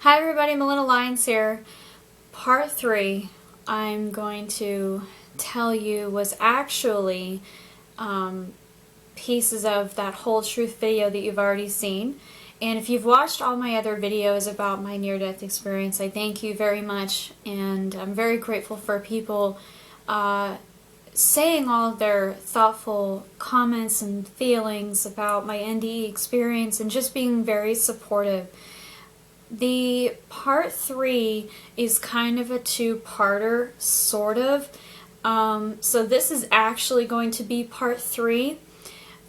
Hi everybody, Melinda Lyons here. Part 3 I'm going to tell you was actually pieces of that whole truth video that you've already seen. And if you've watched all my other videos about my near-death experience, I thank you very much, and I'm very grateful for people saying all of their thoughtful comments and feelings about my NDE experience and just being very supportive. The part 3 is kind of a two-parter, sort of. So this is actually going to be part 3,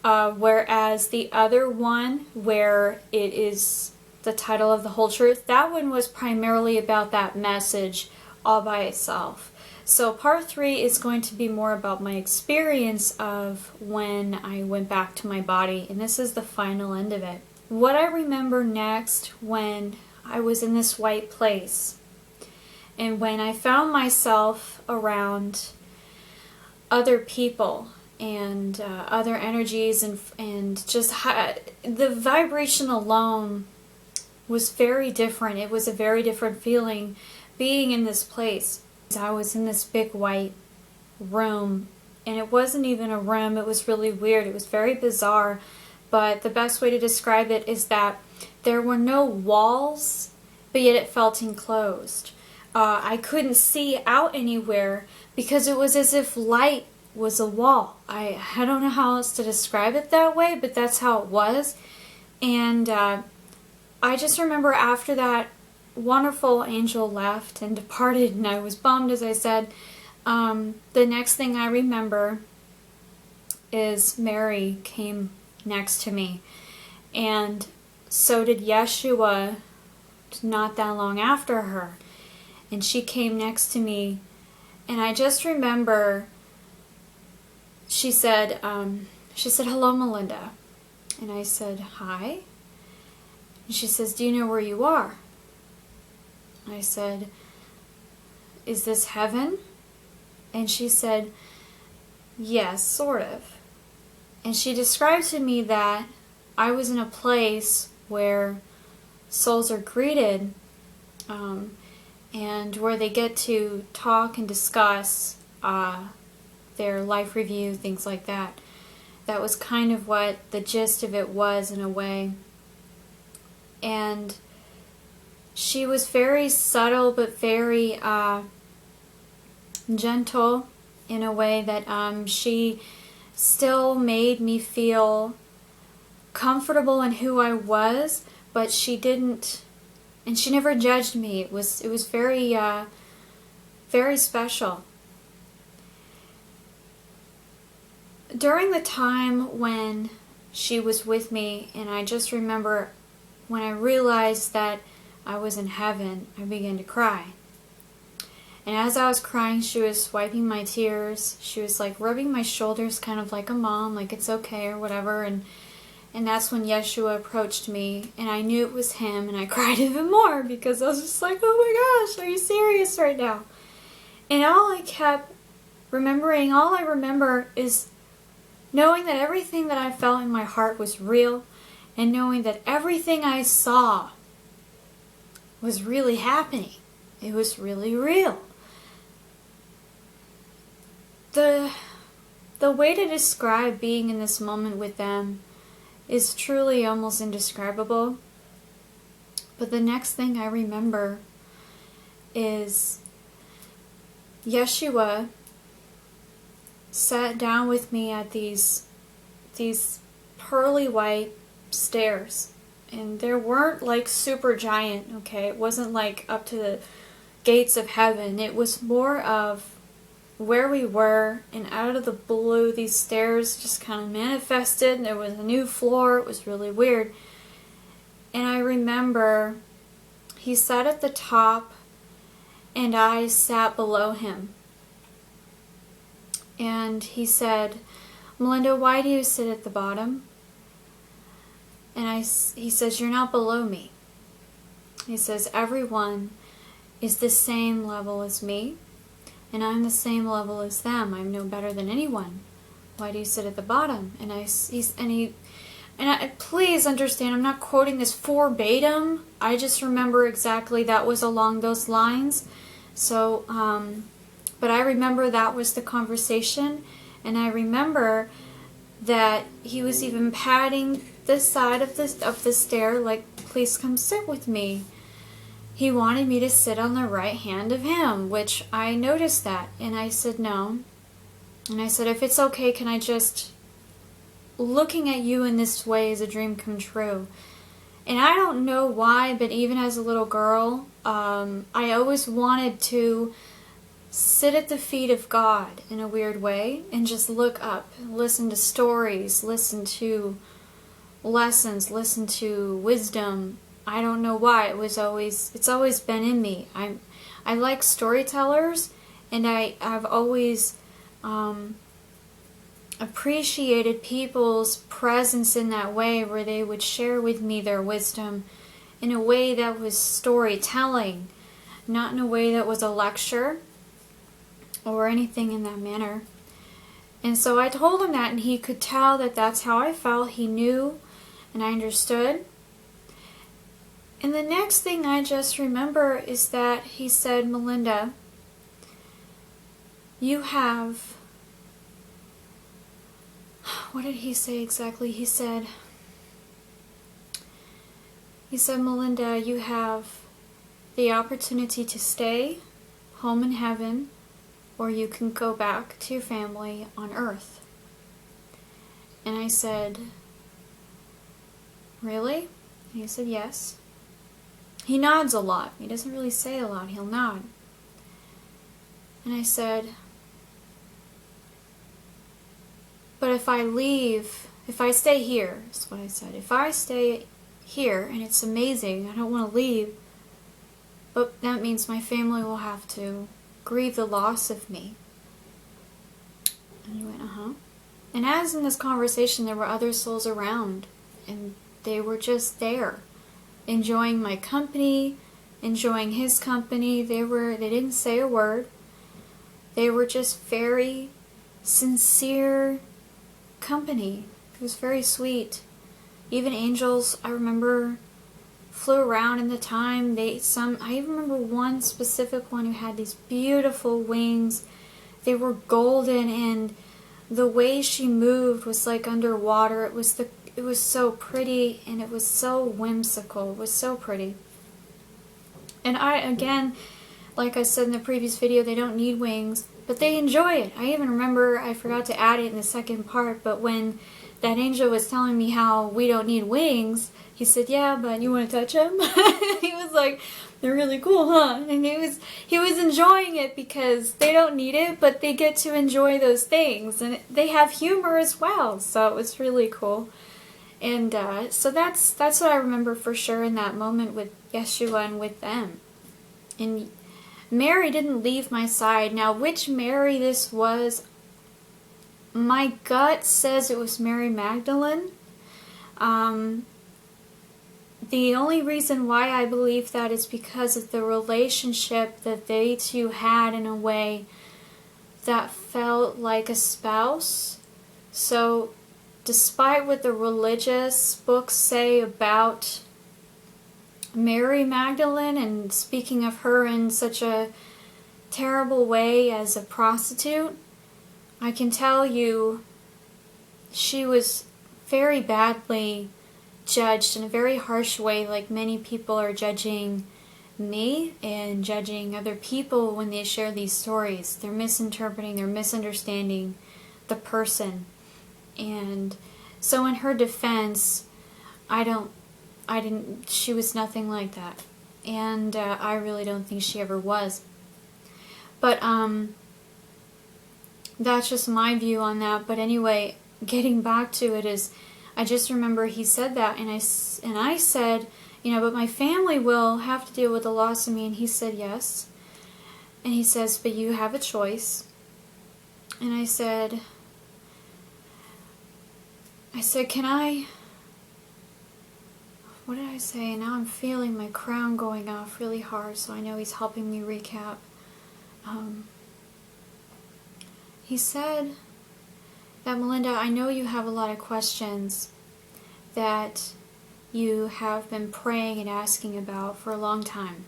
whereas the other one, where it is the title of the whole truth, that one was primarily about that message all by itself. So part 3 is going to be more about my experience of when I went back to my body, and this is the final end of it. What I remember next when I was in this white place, and when I found myself around other people and other energies, and just the vibration alone was very different. It was a very different feeling being in this place. I was in this big white room, and it wasn't even a room. It was really weird. It was very bizarre, but the best way to describe it is that there were no walls, but yet it felt enclosed. I couldn't see out anywhere because it was as if light was a wall. I don't know how else to describe it that way, but that's how it was. And I just remember after that wonderful angel left and departed, and I was bummed, as I said. The next thing I remember is Mary came next to me, and so did Yeshua not that long after her, and she came next to me, and I just remember she said, "Hello, Melinda," and I said, "Hi," and she says, "Do you know where you are?" I said, "Is this heaven?" And she said, "Yes, sort of." And she described to me that I was in a place where souls are greeted, and where they get to talk and discuss their life review, things like that. That was kind of what the gist of it was, in a way. And she was very subtle, but very gentle, in a way that she still made me feel comfortable in who I was, but she didn't, and she never judged me. It was very, very special. During the time when she was with me, and I just remember when I realized that I was in heaven, I began to cry. And as I was crying, she was wiping my tears. She was like rubbing my shoulders, kind of like a mom, like it's okay or whatever. And that's when Yeshua approached me, and I knew it was him, and I cried even more because I was just like, oh my gosh, are you serious right now? And all I kept remembering, all I remember is knowing that everything that I felt in my heart was real, and knowing that everything I saw was really happening. It was really real. The way to describe being in this moment with them is truly almost indescribable. But the next thing I remember is Yeshua sat down with me at these pearly white stairs. And they weren't like super giant, okay? It wasn't like up to the gates of heaven. It was more of where we were, and out of the blue, these stairs just kind of manifested. There was a new floor. It was really weird. And I remember he sat at the top, and I sat below him. And he said, "Melinda, why do you sit at the bottom?" And he says, "You're not below me." He says, "Everyone is the same level as me, and I'm the same level as them. I'm no better than anyone. Why do you sit at the bottom?" And he And please understand, I'm not quoting this verbatim. I just remember exactly that was along those lines. So, but I remember that was the conversation, and I remember that he was even patting the side of the stair, like, please come sit with me. He wanted me to sit on the right hand of him, which I noticed that, and I said no. And I said, if it's okay, can I just... Looking at you in this way is a dream come true. And I don't know why, but even as a little girl, I always wanted to sit at the feet of God in a weird way and just look up, listen to stories, listen to lessons, listen to wisdom. I don't know why. It's always been in me. I like storytellers, and I've always appreciated people's presence in that way, where they would share with me their wisdom in a way that was storytelling, not in a way that was a lecture or anything in that manner. And so I told him that, and he could tell that that's how I felt. He knew, and I understood. And the next thing I just remember is that he said, Melinda, you have... What did he say exactly? He said, Melinda, you have the opportunity to stay home in heaven, or you can go back to your family on earth. And I said, really? And he said, yes. He nods a lot. He doesn't really say a lot. He'll nod. And I said, but if I leave, if I stay here, is what I said. If I stay here, and it's amazing, I don't want to leave, but that means my family will have to grieve the loss of me. And he went, uh-huh. And as in this conversation, there were other souls around, and they were just there, enjoying my company, enjoying his company. They didn't say a word. They were just very sincere company. It was very sweet. Even angels, I remember, flew around in the time. I even remember one specific one who had these beautiful wings. They were golden, and the way she moved was like underwater. It was so pretty, and it was so whimsical. It was so pretty. And again, like I said in the previous video, they don't need wings, but they enjoy it. I even remember, I forgot to add it in the second part, but when that angel was telling me how we don't need wings, he said, yeah, but you want to touch them? He was like, they're really cool, huh? And he was enjoying it because they don't need it, but they get to enjoy those things. And they have humor as well, so it was really cool. And so that's what I remember for sure in that moment with Yeshua and with them. And Mary didn't leave my side. Now, which Mary this was, my gut says it was Mary Magdalene. The only reason why I believe that is because of the relationship that they two had in a way that felt like a spouse. So, despite what the religious books say about Mary Magdalene, and speaking of her in such a terrible way as a prostitute, I can tell you she was very badly judged in a very harsh way, like many people are judging me and judging other people when they share these stories. They're misinterpreting, they're misunderstanding the person. And so in her defense, she was nothing like that. And I really don't think she ever was. But that's just my view on that. But anyway, getting back to it is, I just remember he said that, and I said, but my family will have to deal with the loss of me. And he said yes. And he says, but you have a choice. And I said, can I... What did I say? Now I'm feeling my crown going off really hard, so I know he's helping me recap. He said that, Melinda, I know you have a lot of questions that you have been praying and asking about for a long time.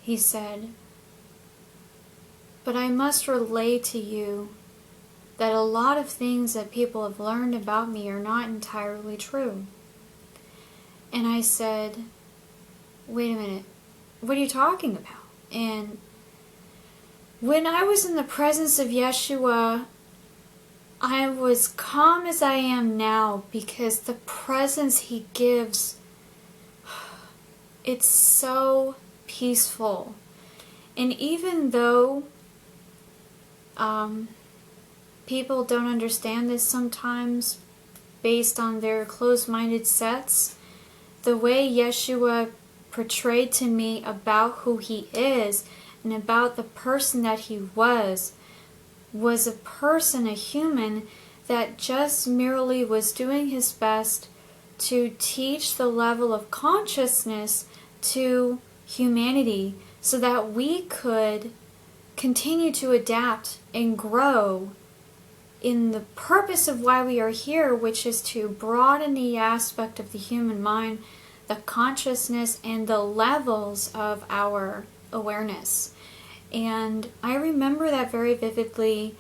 He said, but I must relay to you that a lot of things that people have learned about me are not entirely true. And I said, wait a minute, what are you talking about? And when I was in the presence of Yeshua, I was calm as I am now, because the presence he gives, it's so peaceful. And even though people don't understand this sometimes based on their closed-minded sets, the way Yeshua portrayed to me about who he is and about the person that he was a person, a human, that just merely was doing his best to teach the level of consciousness to humanity so that we could continue to adapt and grow in the purpose of why we are here, which is to broaden the aspect of the human mind, the consciousness, and the levels of our awareness. And I remember that very vividly,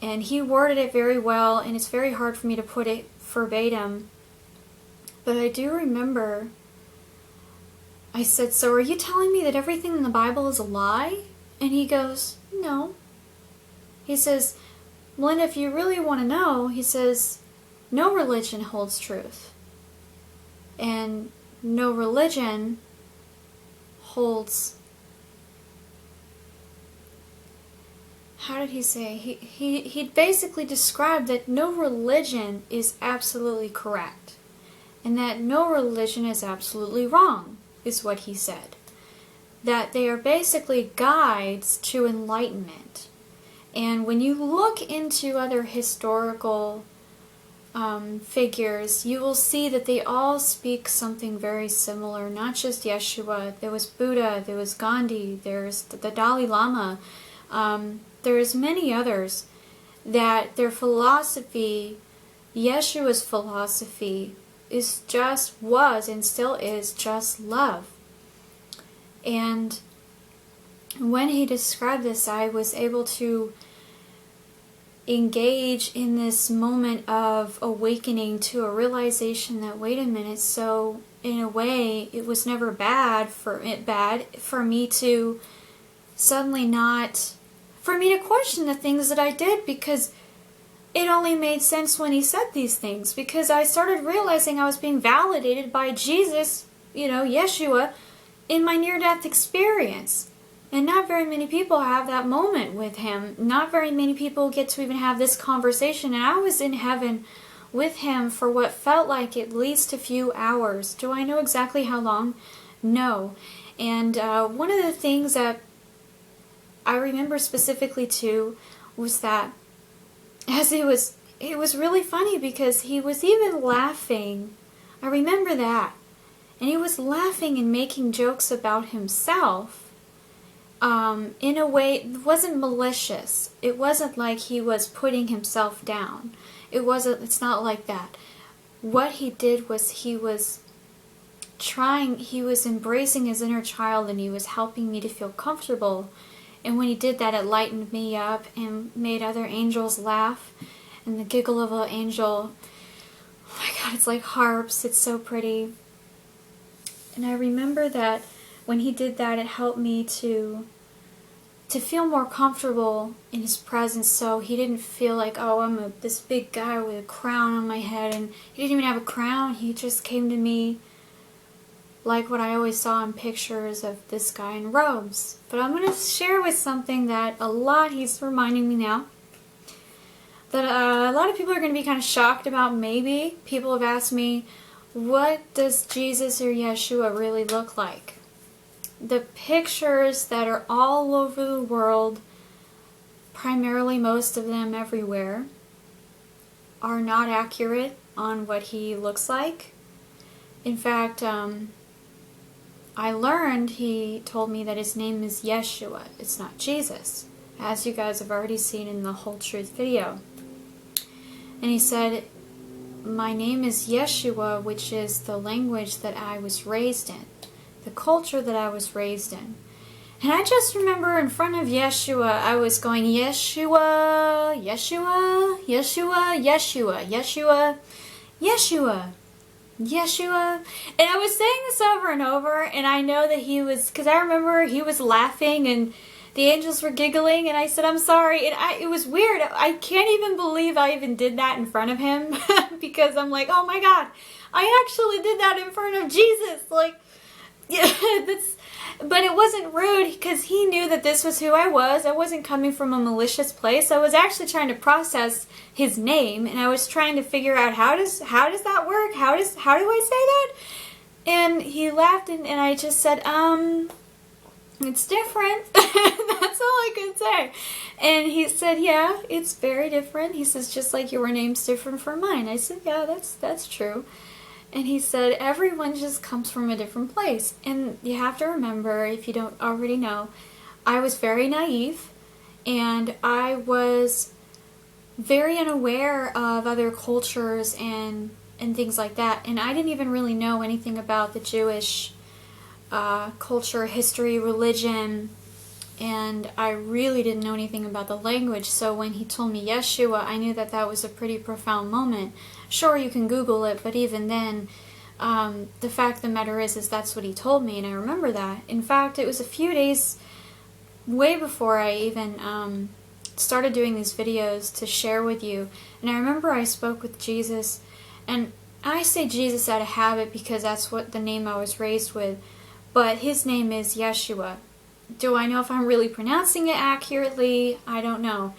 and he worded it very well, and it's very hard for me to put it verbatim, but I do remember I said, so are you telling me that everything in the Bible is a lie? And he goes, no. He says, Melinda, if you really want to know, he says, no religion holds truth. And no religion holds, how did he say? He basically described that no religion is absolutely correct. And that no religion is absolutely wrong, is what he said. That they are basically guides to enlightenment. And when you look into other historical figures, you will see that they all speak something very similar. Not just Yeshua. There was Buddha, there was Gandhi, there's the Dalai Lama. There's many others that their philosophy, Yeshua's philosophy, was and still is just love. And when he described this, I was able to engage in this moment of awakening to a realization that, wait a minute, so in a way it was never bad for me to suddenly for me to question the things that I did, because it only made sense when he said these things, because I started realizing I was being validated by Jesus, Yeshua, in my near-death experience. And not very many people have that moment with him. Not very many people get to even have this conversation. And I was in heaven with him for what felt like at least a few hours. Do I know exactly how long? No. And one of the things that I remember specifically too was that it was really funny, because he was even laughing. I remember that. And he was laughing and making jokes about himself. In a way, it wasn't malicious. It wasn't like he was putting himself down. It's not like that. What he did was he was embracing his inner child, and he was helping me to feel comfortable. And when he did that, it lightened me up and made other angels laugh. And the giggle of an angel, oh my God, it's like harps. It's so pretty. And I remember that when he did that, it helped me to feel more comfortable in his presence, so he didn't feel like, oh, I'm this big guy with a crown on my head. And he didn't even have a crown. He just came to me like what I always saw in pictures of this guy in robes. But I'm going to share with something that he's reminding me now, that a lot of people are going to be kind of shocked about. Maybe people have asked me, what does Jesus or Yeshua really look like? The pictures that are all over the world, primarily most of them everywhere, are not accurate on what he looks like. In fact, I learned he told me that his name is Yeshua. It's not Jesus, as you guys have already seen in the Whole Truth video. And he said, my name is Yeshua, which is the language that I was raised in, the culture that I was raised in. And I just remember in front of Yeshua, I was going, Yeshua, Yeshua, Yeshua, Yeshua, Yeshua, Yeshua, Yeshua. And I was saying this over and over, and I know that he was, because I remember he was laughing and the angels were giggling, and I said, I'm sorry. And it was weird. I can't even believe I even did that in front of him because I'm like, oh my God, I actually did that in front of Jesus. Like, yeah, but it wasn't rude because he knew that this was who I was. I wasn't coming from a malicious place. I was actually trying to process his name, and I was trying to figure out how does that work? How do I say that? And he laughed, and I just said, it's different. That's all I could say. And he said, yeah, it's very different. He says, just like your name's different from mine. I said, yeah, that's true. And he said, everyone just comes from a different place. And you have to remember, if you don't already know, I was very naive, and I was very unaware of other cultures and things like that. And I didn't even really know anything about the Jewish culture, history, religion, and I really didn't know anything about the language. So when he told me Yeshua, I knew that that was a pretty profound moment. Sure, you can Google it, but even then, the fact of the matter is that's what he told me, and I remember that. In fact, it was a few days way before I even started doing these videos to share with you, and I remember I spoke with Jesus, and I say Jesus out of habit because that's what the name I was raised with, but his name is Yeshua. Do I know if I'm really pronouncing it accurately? I don't know.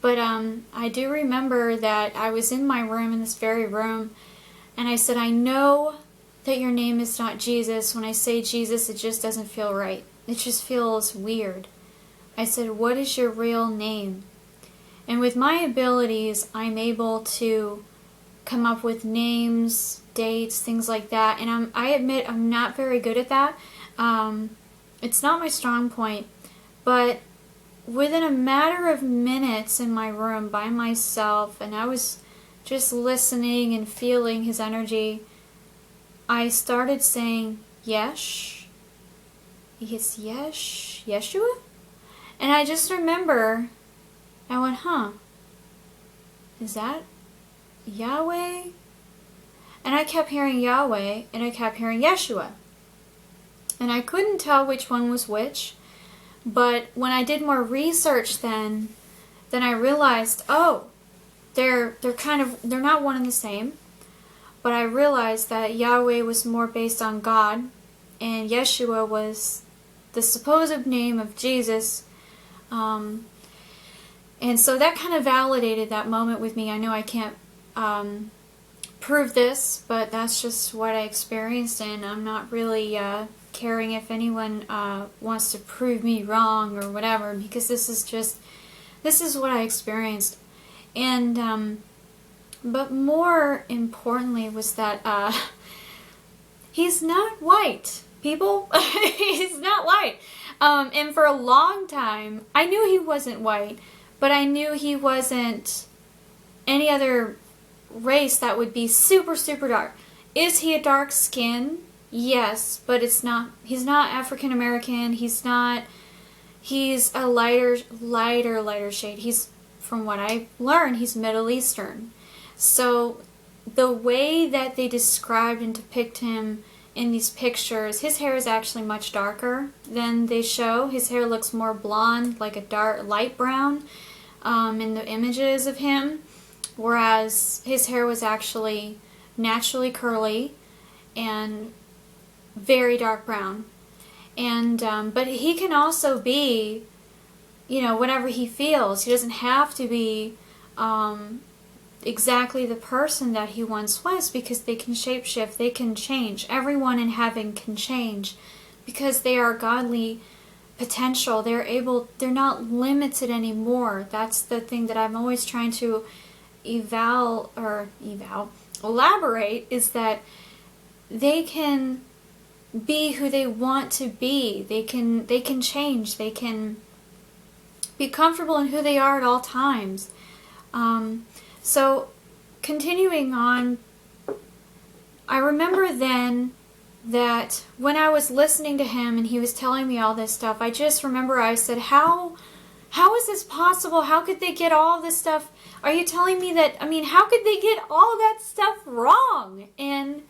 But I do remember that I was in my room, in this very room, and I said, I know that your name is not Jesus. When I say Jesus, it just doesn't feel right. It just feels weird. I said, what is your real name? And with my abilities, I'm able to come up with names, dates, things like that. And I admit I'm not very good at that. It's not my strong point, but within a matter of minutes in my room by myself, and I was just listening and feeling his energy, I started saying, Yesh, Yeshua? And I just remember, I went, is that Yahweh? And I kept hearing Yahweh, and I kept hearing Yeshua. And I couldn't tell which one was which, but when I did more research then I realized, oh, they're not one and the same. But I realized that Yahweh was more based on God, and Yeshua was the supposed name of Jesus. And so that kind of validated that moment with me. I know I can't prove this, but that's just what I experienced, and I'm not really caring if anyone wants to prove me wrong or whatever, because this is what I experienced. And but more importantly was that he's not white, people. He's not white. And for a long time I knew he wasn't white, but I knew he wasn't any other race that would be super, super dark. Is he a dark skin? Yes, but he's not African American. He's a lighter shade. He's, from what I learned, he's Middle Eastern. So the way that they described and depict him in these pictures, his hair is actually much darker than they show. His hair looks more blonde, like a dark, light brown, in the images of him, whereas his hair was actually naturally curly and very dark brown. And but he can also be, whatever he feels. He doesn't have to be exactly the person that he once was, because they can shapeshift, they can change. Everyone in heaven can change because they are godly potential. They're not limited anymore. That's the thing that I'm always trying to elaborate, is that they can be who they want to be. They can change. They can be comfortable in who they are at all times. So continuing on I remember then that when I was listening to him and he was telling me all this stuff, I just remember I said, how is this possible? How could they get all this stuff? Are you telling me that, how could they get all that stuff wrong? And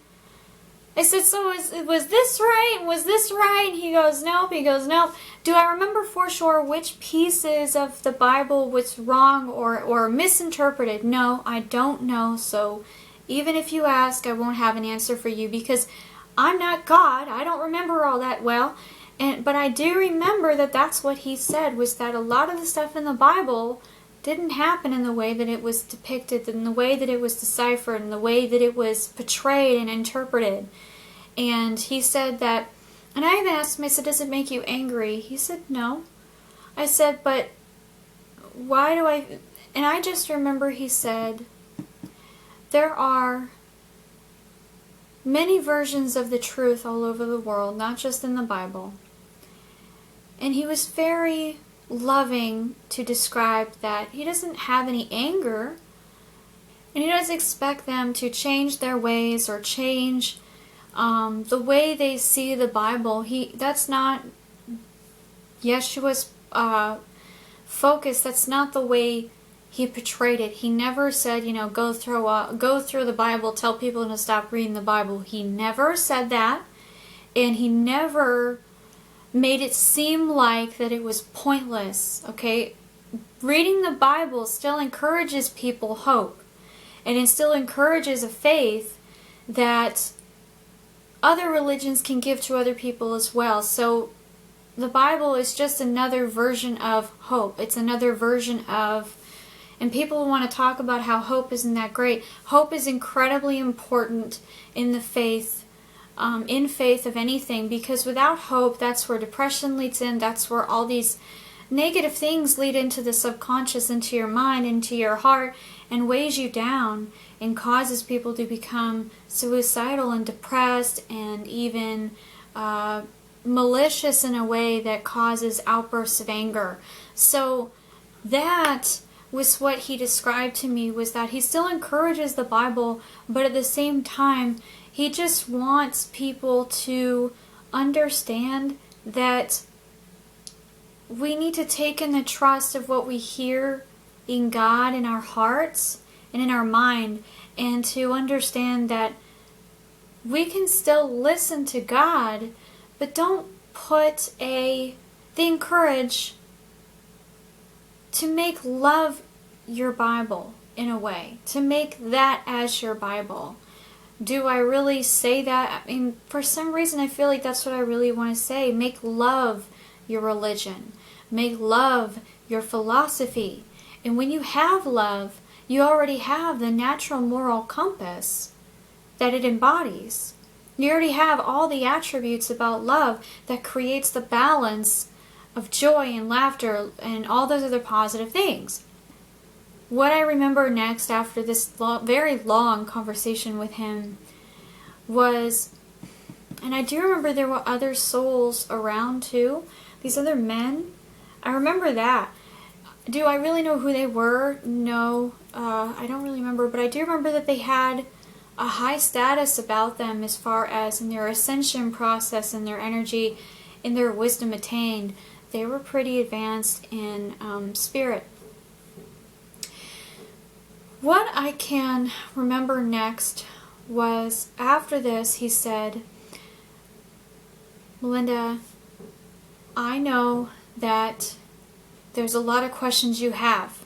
I said, so was this right? Was this right? And he goes, nope. He goes, nope. Do I remember for sure which pieces of the Bible was wrong or misinterpreted? No, I don't know. So even if you ask, I won't have an answer for you because I'm not God. I don't remember all that well. But I do remember that that's what he said, was that a lot of the stuff in the Bible didn't happen in the way that it was depicted, in the way that it was deciphered, in the way that it was portrayed and interpreted. And he said that, and I even asked him, I said, does it make you angry? He said, no. I said, but why do I, and I just remember he said, there are many versions of the truth all over the world, not just in the Bible. And he was very loving to describe that he doesn't have any anger, and he doesn't expect them to change their ways or change the way they see the Bible. That's not Yeshua's focus. That's not the way he portrayed it. He never said, go through the Bible, tell people to stop reading the Bible. He never said that, and he never made it seem like that it was pointless. Okay, reading the Bible still encourages people hope, and it still encourages a faith that other religions can give to other people as well. So the Bible is just another version of hope. It's another version of, and people want to talk about how hope isn't that great. Hope is incredibly important in the faith, of anything, because without hope, that's where depression leads in. That's where all these negative things lead into the subconscious, into your mind, into your heart, and weighs you down and causes people to become suicidal and depressed and even malicious in a way that causes outbursts of anger. So that was what he described to me, was that he still encourages the Bible, but at the same time, he just wants people to understand that we need to take in the trust of what we hear in God in our hearts and in our mind, and to understand that we can still listen to God, but don't they encourage to make love your Bible in a way, to make that as your Bible. Do I really say that? For some reason I feel like that's what I really want to say. Make love your religion. Make love your philosophy. And when you have love, you already have the natural moral compass that it embodies. You already have all the attributes about love that creates the balance of joy and laughter and all those other positive things. What I remember next after this very long conversation with him was, and I do remember there were other souls around too, these other men. I remember that. Do I really know who they were? No, I don't really remember, but I do remember that they had a high status about them as far as in their ascension process and their energy and their wisdom attained. They were pretty advanced in spirit. What I can remember next was, after this, he said, Melinda, I know that there's a lot of questions you have,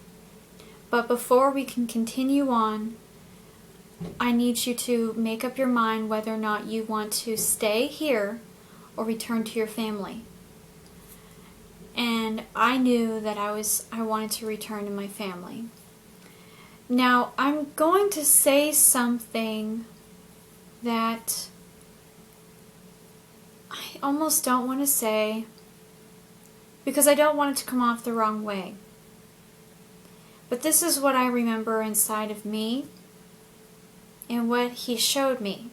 but before we can continue on, I need you to make up your mind whether or not you want to stay here or return to your family. And I knew that I wanted to return to my family. Now, I'm going to say something that I almost don't want to say, because I don't want it to come off the wrong way. But this is what I remember inside of me and what he showed me.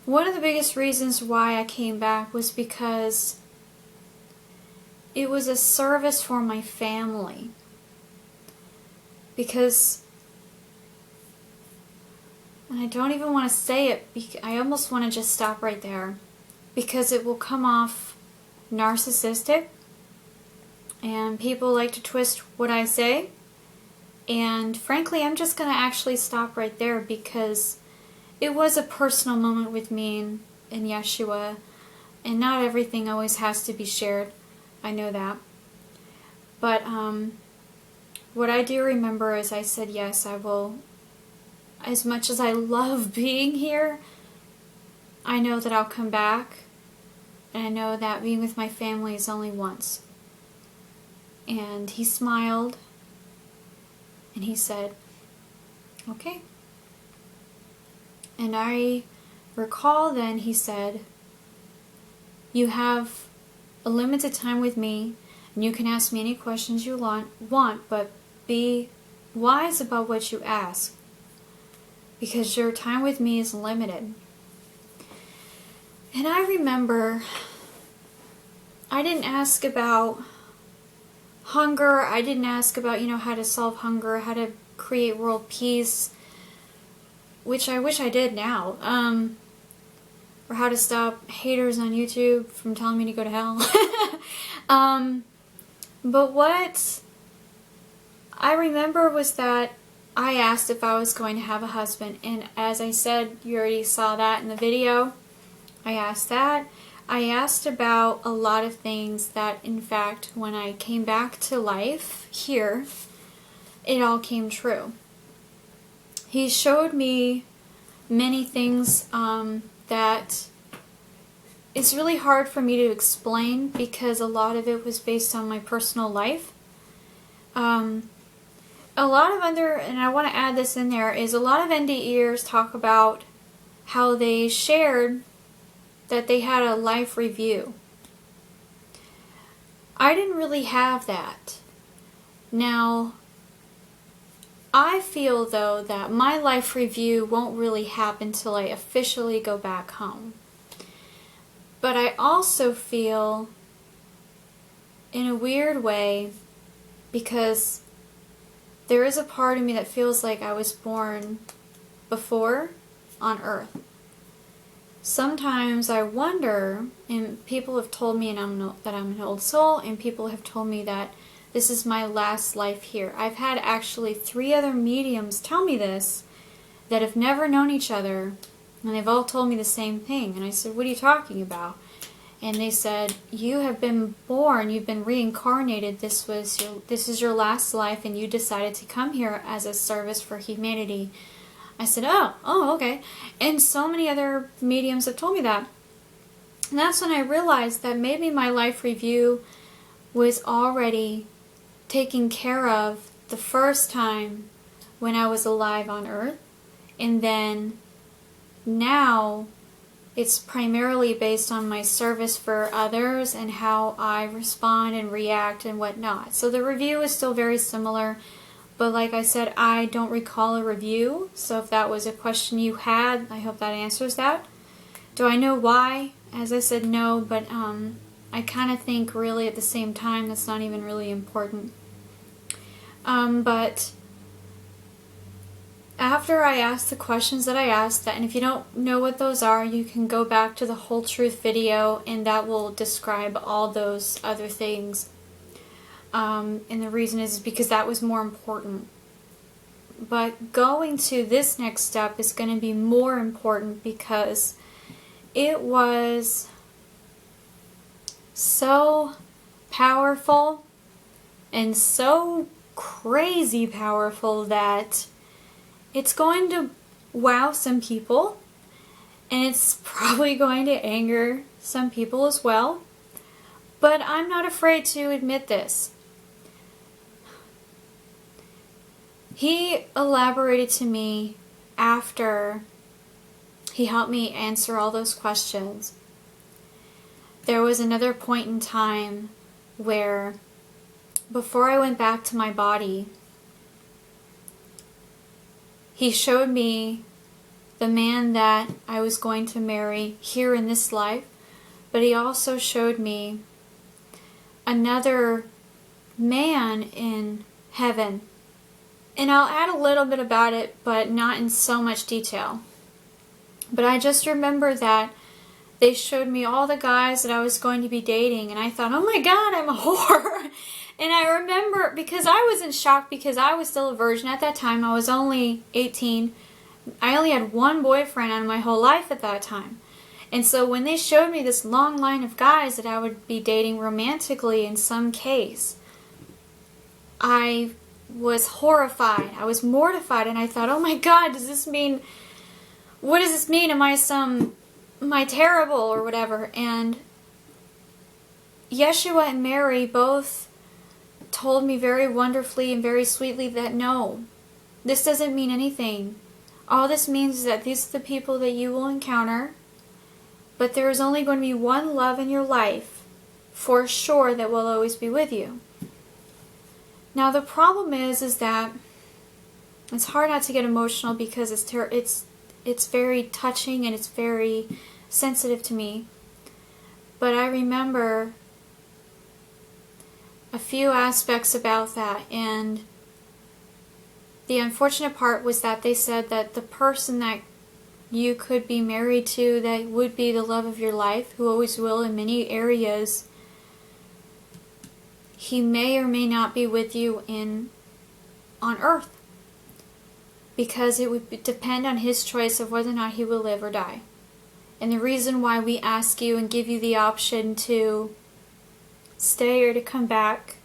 One of the biggest reasons why I came back was because it was a service for my family. Because and I don't even want to say it, I almost want to just stop right there, because it will come off narcissistic, and people like to twist what I say. And frankly, I'm just going to actually stop right there, because it was a personal moment with me and Yeshua, and not everything always has to be shared. I know that. But what I do remember is I said, yes, I will. As much as I love being here, I know that I'll come back, and I know that being with my family is only once. And he smiled, and he said, okay. And I recall then he said, you have a limited time with me, and you can ask me any questions you want, but be wise about what you ask, because your time with me is limited. And I remember I didn't ask about hunger. I didn't ask about, how to solve hunger, how to create world peace, which I wish I did now. Or how to stop haters on YouTube from telling me to go to hell. But what I remember was that I asked if I was going to have a husband, and as I said, you already saw that in the video. I asked that. I asked about a lot of things that, in fact, when I came back to life here, it all came true. He showed me many things that it's really hard for me to explain, because a lot of it was based on my personal life. A lot of and I want to add this in there, is a lot of NDEers talk about how they shared that they had a life review. I didn't really have that. Now, I feel though that my life review won't really happen till I officially go back home. But I also feel, in a weird way, because there is a part of me that feels like I was born before on Earth. Sometimes I wonder, and people have told me that I'm an old soul, and people have told me that this is my last life here. I've had actually 3 other mediums tell me this that have never known each other, and they've all told me the same thing. And I said, what are you talking about? And they said, you have been born, you've been reincarnated, this is your last life, and you decided to come here as a service for humanity. I said, oh, okay. And so many other mediums have told me that. And that's when I realized that maybe my life review was already taken care of the first time when I was alive on Earth. And then now it's primarily based on my service for others and how I respond and react and whatnot. So the review is still very similar. But like I said, I don't recall a review. So if that was a question you had, I hope that answers that. Do I know why? As I said, no. But I kind of think really at the same time that's not even really important. But after I asked the questions that I asked, and if you don't know what those are, you can go back to the Whole Truth video, and that will describe all those other things. And the reason is because that was more important. But going to this next step is going to be more important, because it was so powerful and so crazy powerful that it's going to wow some people, and it's probably going to anger some people as well. But I'm not afraid to admit this. He elaborated to me after he helped me answer all those questions. There was another point in time where, before I went back to my body, he showed me the man that I was going to marry here in this life, but he also showed me another man in heaven. And I'll add a little bit about it, but not in so much detail. But I just remember that they showed me all the guys that I was going to be dating, and I thought, oh my God, I'm a whore. And I remember, because I was in shock because I was still a virgin at that time. I was only 18. I only had one boyfriend in my whole life at that time. And so when they showed me this long line of guys that I would be dating romantically in some case, I was horrified. I was mortified, and I thought, oh my God, does this mean, what does this mean? Am I terrible or whatever? And Yeshua and Mary both told me very wonderfully and very sweetly that no, this doesn't mean anything. All this means is that these are the people that you will encounter, but there is only going to be one love in your life for sure that will always be with you. Now the problem is that it's hard not to get emotional because it's very touching and it's very sensitive to me. But I remember a few aspects about that, and the unfortunate part was that they said that the person that you could be married to, that would be the love of your life, who always will in many areas, he may or may not be with you on earth, because it would depend on his choice of whether or not he will live or die. And the reason why we ask you and give you the option to stay or to come back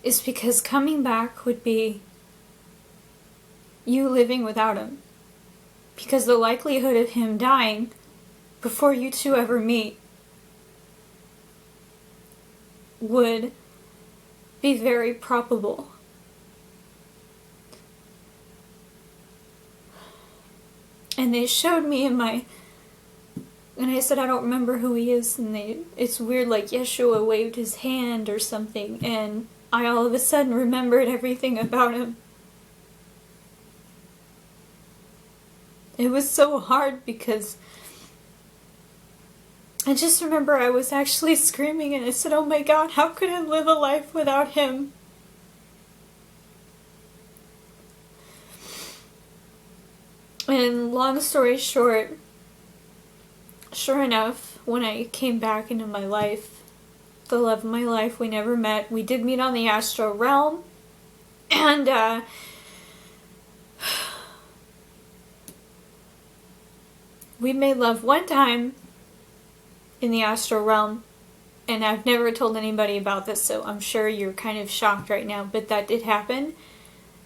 is because coming back would be you living without him. Because the likelihood of him dying before you two ever meet would be very probable. And they showed me and I said, I don't remember who he is, and it's weird, like Yeshua waved his hand or something, and I all of a sudden remembered everything about him. It was so hard because I just remember I was actually screaming, and I said, oh my God, how could I live a life without him? And long story short, sure enough, when I came back into my life, the love of my life, we never met. We did meet on the astral realm, and we made love one time in the astral realm, and I've never told anybody about this, so I'm sure you're kind of shocked right now, but that did happen,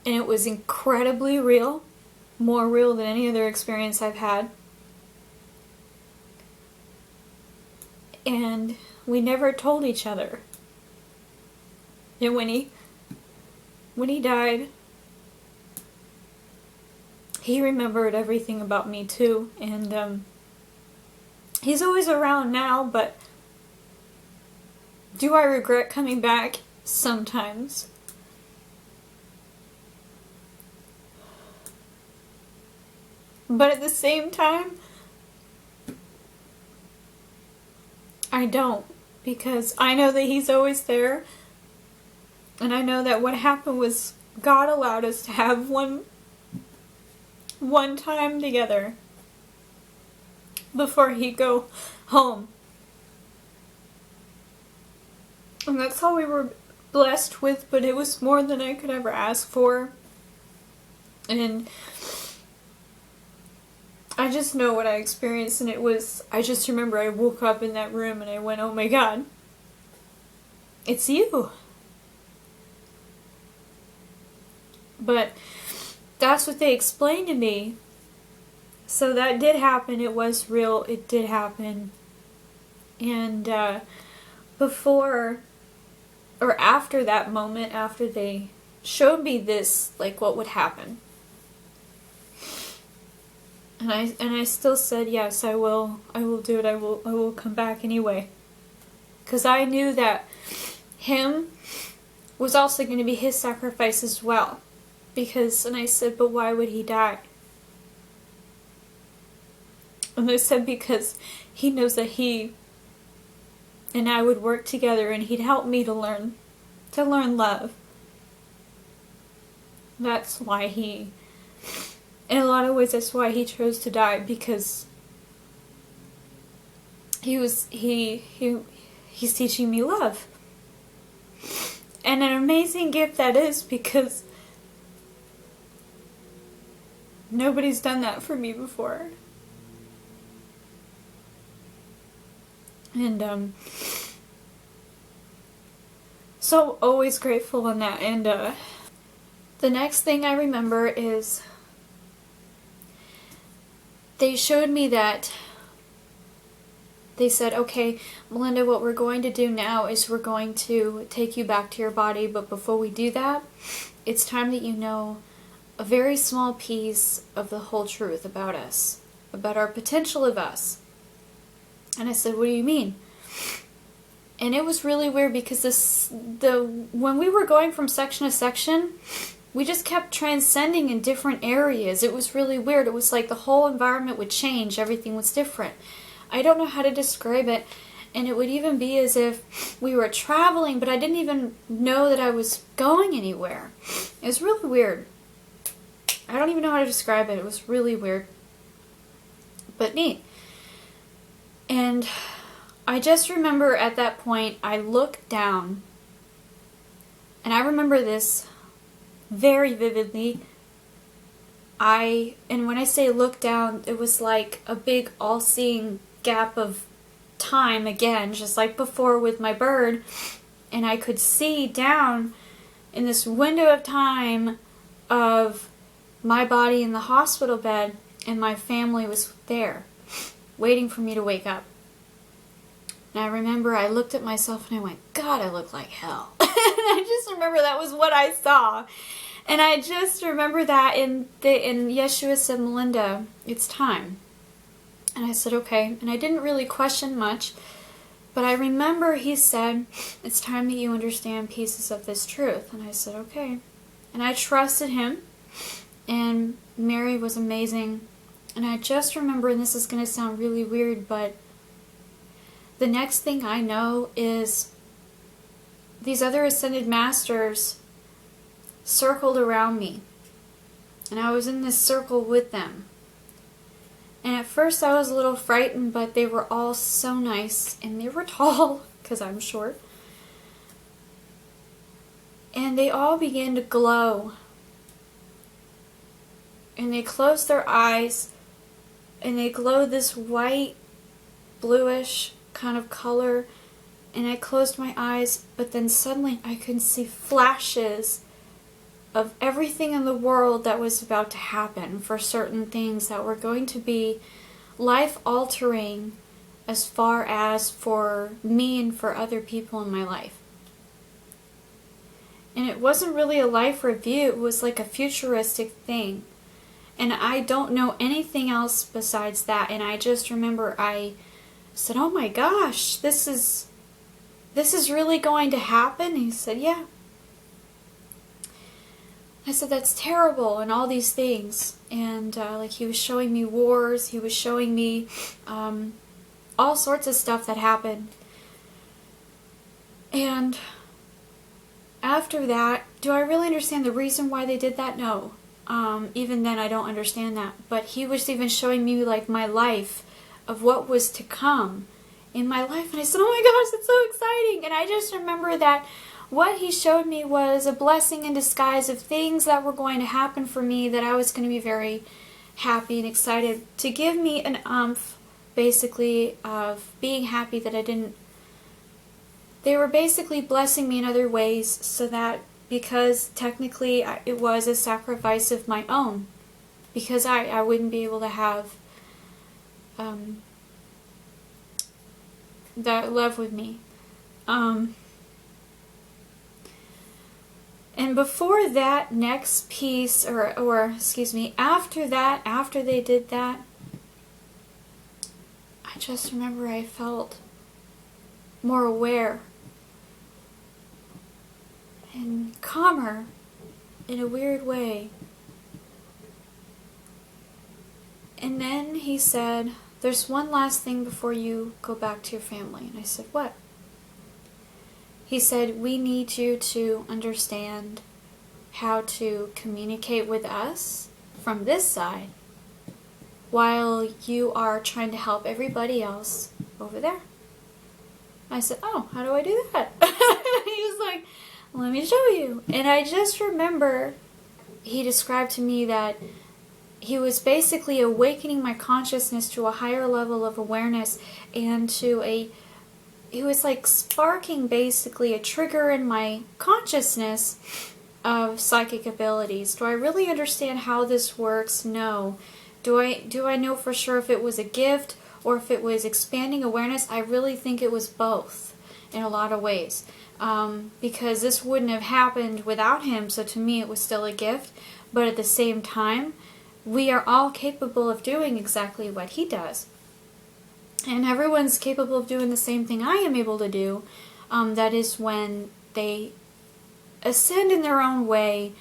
and it was incredibly real, more real than any other experience I've had. And we never told each other. And when he died, he remembered everything about me too, and he's always around now, but do I regret coming back? Sometimes. But at the same time, I don't, because I know that he's always there, and I know that what happened was God allowed us to have one time together before he'd go home. And that's all we were blessed with, but it was more than I could ever ask for. And I just know what I experienced, and I just remember I woke up in that room and I went, oh my God, it's you. But that's what they explained to me. So that did happen. It was real. It did happen. And before or after that moment, after they showed me this, like what would happen, and I still said, yes, I will do it. I will come back anyway, because I knew that him was also going to be his sacrifice as well. And I said, but why would he die? And they said, because he knows that he and I would work together, and he'd help me to learn love. That's why in a lot of ways, that's why he chose to die, because he's teaching me love. And an amazing gift that is, because nobody's done that for me before. And so always grateful on that. And the next thing I remember is they showed me that they said, okay, Melinda, what we're going to do now is we're going to take you back to your body, but before we do that, it's time that you know a very small piece of the whole truth about us, about our potential of us. And I said, what do you mean? And it was really weird, because when we were going from section to section, we just kept transcending in different areas. It was really weird. It was like the whole environment would change. Everything was different. I don't know how to describe it. And it would even be as if we were traveling, but I didn't even know that I was going anywhere. It was really weird. I don't even know how to describe it. It was really weird, but neat. And I just remember at that point, I looked down, and I remember this very vividly. And when I say look down, it was like a big all-seeing gap of time again, just like before with my bird, and I could see down in this window of time of my body in the hospital bed, and my family was there, waiting for me to wake up. And I remember I looked at myself and I went, God, I look like hell. And I just remember that was what I saw. And I just remember that in Yeshua said, Melinda, it's time. And I said, okay. And I didn't really question much, but I remember he said, it's time that you understand pieces of this truth. And I said, okay. And I trusted him, and Mary was amazing. And I just remember, and this is going to sound really weird, but the next thing I know is these other ascended masters circled around me, and I was in this circle with them. And at first I was a little frightened, but they were all so nice, and they were tall because I'm short, and they all began to glow, and they closed their eyes, and they glowed this white bluish kind of color, and I closed my eyes, but then suddenly I could see flashes of everything in the world that was about to happen, for certain things that were going to be life-altering as far as for me and for other people in my life. And it wasn't really a life review, it was like a futuristic thing. And I don't know anything else besides that, and I just remember I said, oh my gosh, this is really going to happen? And he said, yeah. I said, that's terrible, and all these things. And like he was showing me wars, he was showing me all sorts of stuff that happened. And after that, do I really understand the reason why they did that? No. Even then I don't understand that. But he was even showing me like my life, of what was to come in my life. And I said, oh my gosh, it's so exciting. And I just remember that what he showed me was a blessing in disguise of things that were going to happen for me, that I was going to be very happy and excited, to give me an umph, basically, of being happy that I didn't. They were basically blessing me in other ways, so that, because technically it was a sacrifice of my own, because I wouldn't be able to have that love with me. And before that next piece, or excuse me, after that, after they did that, I just remember I felt more aware and calmer in a weird way. And then he said, there's one last thing before you go back to your family. And I said, what? He said, we need you to understand how to communicate with us from this side while you are trying to help everybody else over there. I said, oh, how do I do that? He was like, let me show you. And I just remember he described to me that he was basically awakening my consciousness to a higher level of awareness and he was like sparking basically a trigger in my consciousness of psychic abilities. Do I really understand how this works? No. Do I know for sure if it was a gift or if it was expanding awareness? I really think it was both in a lot of ways. Because this wouldn't have happened without him, so to me it was still a gift. But at the same time, we are all capable of doing exactly what he does. And everyone's capable of doing the same thing I am able to do. That is when they ascend in their own way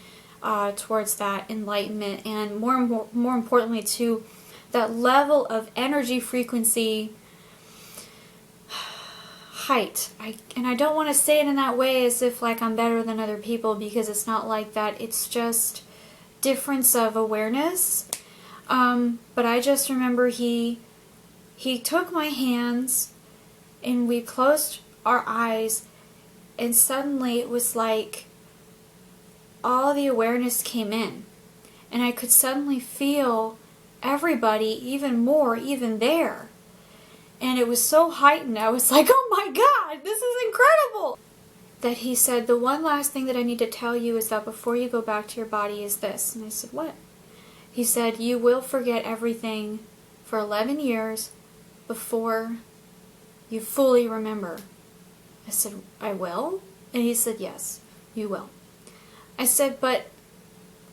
towards that enlightenment, and more importantly to that level of energy frequency height. I don't want to say it in that way as if like I'm better than other people, because it's not like that. It's just difference of awareness. But I just remember he took my hands and we closed our eyes, and suddenly it was like all the awareness came in, and I could suddenly feel everybody even more, even there. And it was so heightened, I was like, oh my God, this is incredible! That he said, the one last thing that I need to tell you is that before you go back to your body is this. And I said, what? He said, you will forget everything for 11 years before you fully remember. I said, I will? And he said, yes, you will. I said, but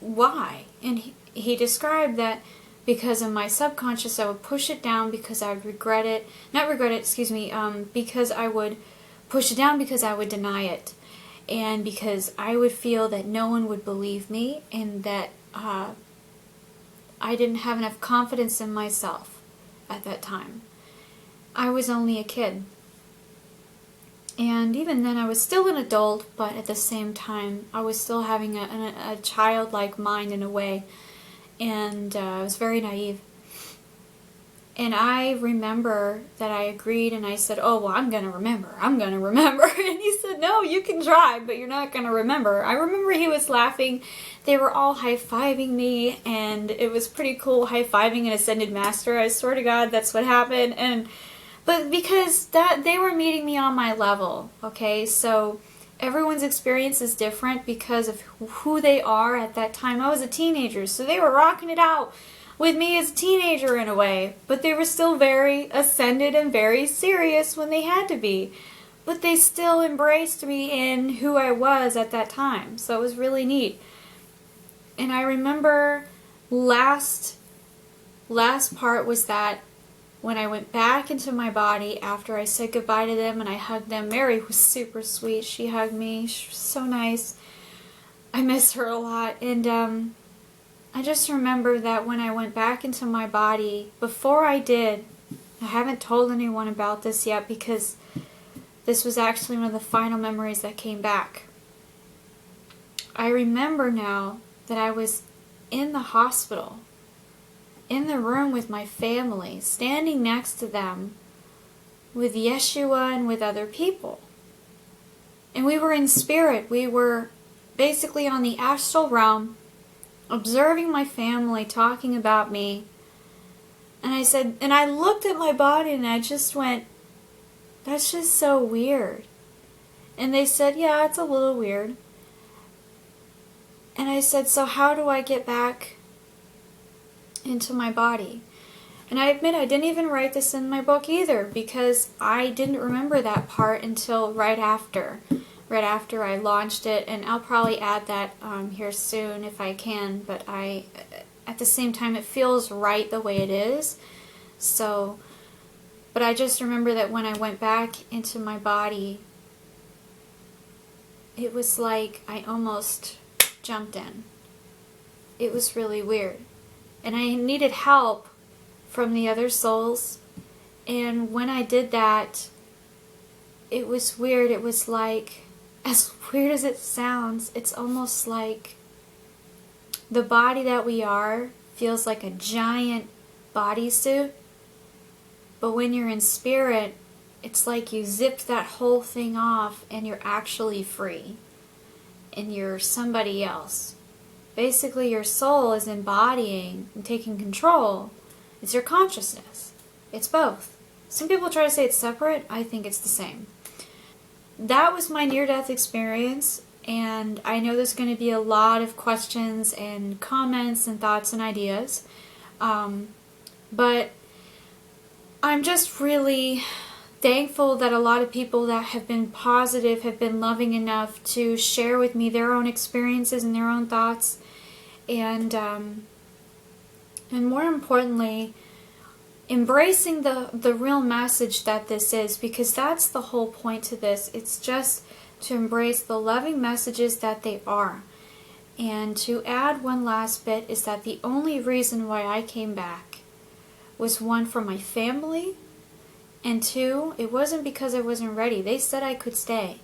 why? And he described that because of my subconscious, I would push it down because I would regret it. Not regret it, excuse me, because I would push it down because I would deny it. And because I would feel that no one would believe me, and that I didn't have enough confidence in myself at that time. I was only a kid. And even then I was still an adult, but at the same time I was still having a childlike mind in a way. And I was very naive. And I remember that I agreed, and I said, oh, well, I'm going to remember. And he said, no, you can try, but you're not going to remember. I remember he was laughing. They were all high-fiving me, and it was pretty cool, high-fiving an Ascended Master. I swear to God, that's what happened. But because they were meeting me on my level, okay? So everyone's experience is different because of who they are at that time. I was a teenager, so they were rocking it out with me as a teenager in a way. But they were still very ascended and very serious when they had to be. But they still embraced me in who I was at that time. So it was really neat. And I remember last part was that when I went back into my body after I said goodbye to them and I hugged them. Mary was super sweet. She hugged me. She was so nice. I miss her a lot. And I just remember that when I went back into my body, before I did, I haven't told anyone about this yet because this was actually one of the final memories that came back. I remember now that I was in the hospital, in the room with my family, standing next to them with Yeshua and with other people. And we were in spirit. We were basically on the astral realm, observing my family, talking about me. And I said, and I looked at my body and I just went, that's just so weird. And they said, yeah, it's a little weird. And I said, so how do I get back into my body? And I admit I didn't even write this in my book either because I didn't remember that part until right after I launched it. And I'll probably add that here soon if I can, but at the same time it feels right the way it is. So, but I just remember that when I went back into my body, it was like I almost jumped in. It was really weird. And I needed help from the other souls. And when I did that, it was weird. It was like, as weird as it sounds, it's almost like the body that we are feels like a giant bodysuit, but when you're in spirit, it's like you zipped that whole thing off and you're actually free. And you're somebody else. Basically, your soul is embodying and taking control. It's your consciousness. It's both. Some people try to say it's separate. I think it's the same. That was my near-death experience, and I know there's going to be a lot of questions and comments and thoughts and ideas. But I'm just really thankful that a lot of people that have been positive have been loving enough to share with me their own experiences and their own thoughts, and more importantly, embracing the real message that this is, because that's the whole point to this. It's just to embrace the loving messages that they are. And to add one last bit is that the only reason why I came back was, one, for my family, and two, it wasn't because I wasn't ready. They said I could stay.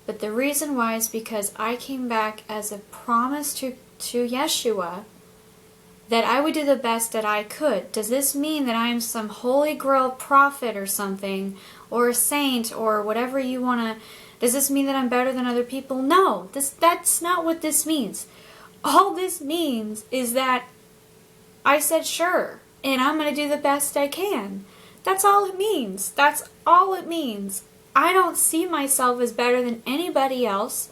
But the reason why is because I came back as a promise to Yeshua that I would do the best that I could. Does this mean that I am some holy grail prophet or something, or a saint, or whatever you want to... Does this mean that I'm better than other people? No, that's not what this means. All this means is that I said sure, and I'm going to do the best I can. That's all it means. That's all it means. I don't see myself as better than anybody else,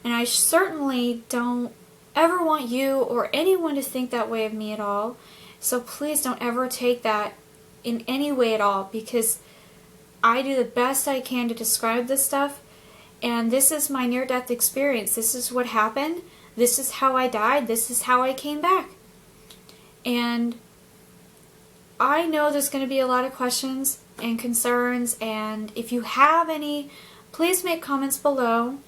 and I certainly don't ever want you or anyone to think that way of me at all. So please don't ever take that in any way at all, because I do the best I can to describe this stuff, and this is my near-death experience. This is what happened. This is how I died. This is how I came back. And I know there's going to be a lot of questions and concerns, and if you have any, please make comments below.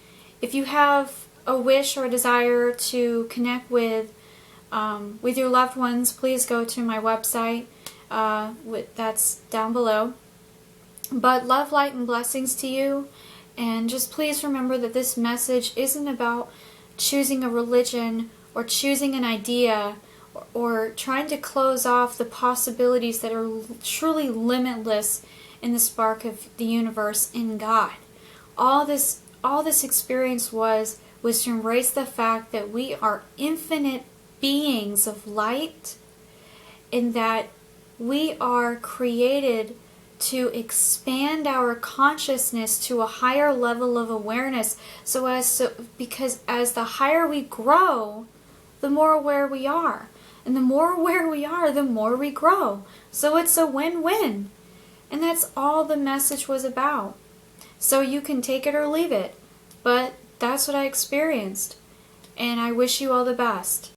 If you have a wish or a desire to connect with your loved ones, please go to my website. That's down below. But love, light, and blessings to you, and just please remember that this message isn't about choosing a religion or choosing an idea, or trying to close off the possibilities that are truly limitless in the spark of the universe in God. All this experience was to embrace the fact that we are infinite beings of light, and that we are created to expand our consciousness to a higher level of awareness, because as the higher we grow, the more aware we are. And the more aware we are, the more we grow. So it's a win-win. And that's all the message was about. So you can take it or leave it. But that's what I experienced. And I wish you all the best.